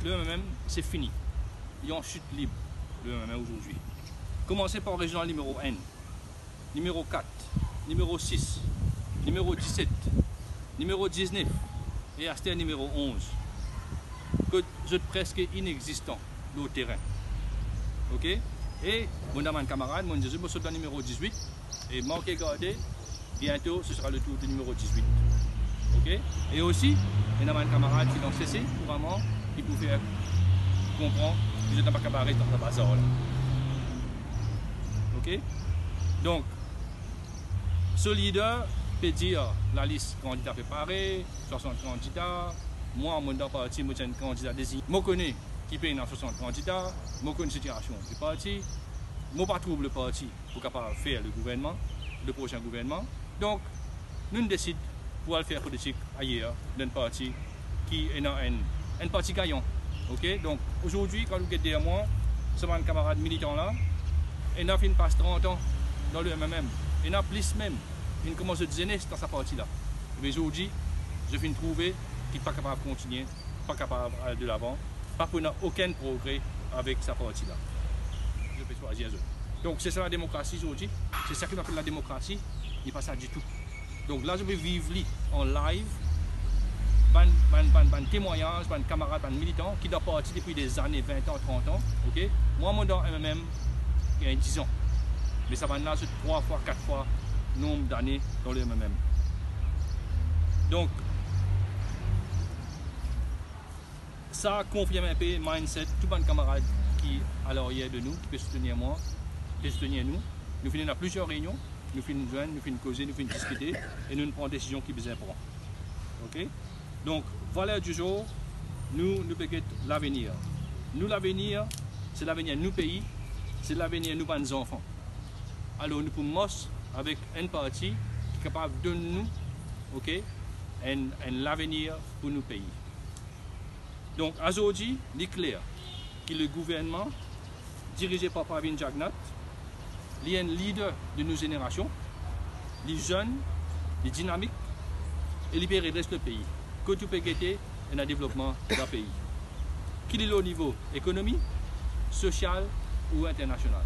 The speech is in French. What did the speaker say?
le MMM, c'est fini. Il est en chute libre, le MMM aujourd'hui. Commencez par régional numéro N, numéro 4, numéro 6, numéro 17, numéro 19 et Aster numéro 11. Que c'est presque inexistant au terrain. Ok? Et mon camarade, mon Jésus, je suis dans le numéro 18 et manquez garder, bientôt ce sera le tour du numéro 18. Ok? Et aussi, il y a un camarade qui l'ont cessé couramment, qui peut faire comprendre que je n'ai pas cabaret dans le bazar là. Ok? Donc, ce leader peut dire la liste candidat préparée, 60 candidats. Moi, mon parti, je suis un candidat désigné. Je connais qui paye dans 60 candidats, je connais la situation du parti. Je ne trouve pas le parti pour capable faire le gouvernement, le prochain gouvernement. Donc, nous décidons pour faire politique ailleurs, d'un parti qui est dans un parti gagnant. Ok? Donc, aujourd'hui, quand vous êtes derrière moi, c'est mon camarade militant là, il a fait une passe 30 ans dans le MMM. Il a plus même. Il commence à jeunesse dans sa partie là. Mais aujourd'hui, je viens de trouver qu'il n'est pas capable de continuer, pas capable d'aller de l'avant, pas pour aucun progrès avec sa partie là. Je peux choisir eux. Donc c'est ça la démocratie aujourd'hui. C'est ça qu'on appelle la démocratie. Il n'est pas ça du tout. Donc là, je vais vivre en live, ban témoignage, ban camarades, ban militants qui sont partis depuis des années, 20 ans, 30 ans. Okay? Moi, je suis dans MMM il y a 10 ans. Mais ça va là, c'est 3 fois, 4 fois nombre d'années dans le MMM. Donc, ça confirme un peu le mindset, tout le camarade qui est à l'arrière de nous, qui peut soutenir moi, qui peut soutenir nous. Nous finissons à plusieurs réunions, nous finissons joindre, nous finissons causer, nous finissons discuter et nous prenons des décisions qui sont importantes. Ok? Donc, valeur du jour, nous payons l'avenir. Nous, l'avenir, c'est l'avenir de nos pays, c'est l'avenir de nos enfants. Alors, nous pouvons avec un parti qui est capable de nous, ok, l'avenir pour nos pays. Donc, aujourd'hui, il est clair que le gouvernement, dirigé par Pravin Jagnnath, est un leader de nos générations, les jeunes, les dynamiques, et il peut redresser le pays. Que tout peut guetter et le développement d'un pays. Qu'il est au niveau économique, social ou international.